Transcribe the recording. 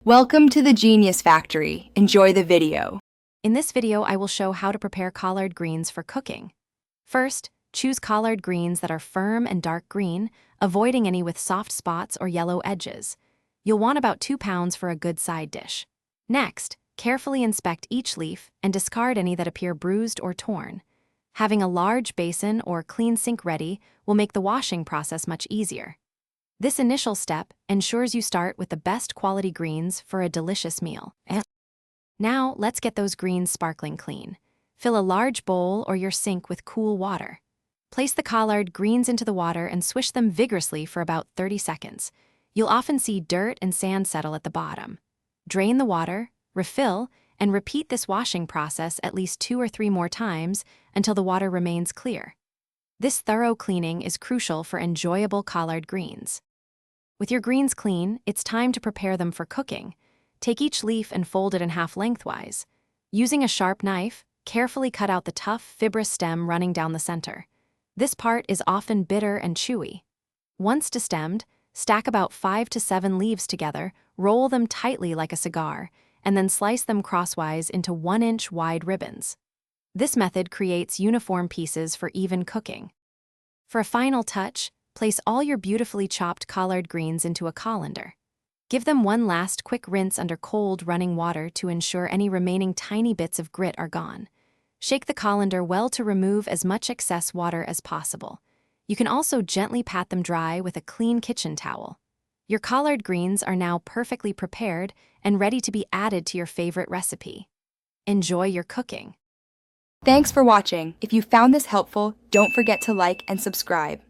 Welcome to the Genius Factory. Enjoy the video. In this video, I will show how to prepare collard greens for cooking. First, choose collard greens that are firm and dark green, avoiding any with soft spots or yellow edges. You'll want about 2 pounds for a good side dish. Next, carefully inspect each leaf and discard any that appear bruised or torn. Having a large basin or clean sink ready will make the washing process much easier. This initial step ensures you start with the best quality greens for a delicious meal. Now, let's get those greens sparkling clean. Fill a large bowl or your sink with cool water. Place the collard greens into the water and swish them vigorously for about 30 seconds. You'll often see dirt and sand settle at the bottom. Drain the water, refill, and repeat this washing process at least 2 or 3 more times until the water remains clear. This thorough cleaning is crucial for enjoyable collard greens. With your greens clean, it's time to prepare them for cooking. Take each leaf and fold it in half lengthwise. Using a sharp knife, carefully cut out the tough, fibrous stem running down the center. This part is often bitter and chewy. Once destemmed, stack about 5 to 7 leaves together, roll them tightly like a cigar, and then slice them crosswise into 1-inch wide ribbons. This method creates uniform pieces for even cooking. For a final touch, place all your beautifully chopped collard greens into a colander. Give them one last quick rinse under cold, running water to ensure any remaining tiny bits of grit are gone. Shake the colander well to remove as much excess water as possible. You can also gently pat them dry with a clean kitchen towel. Your collard greens are now perfectly prepared and ready to be added to your favorite recipe. Enjoy your cooking. Thanks for watching. If you found this helpful, don't forget to like and subscribe.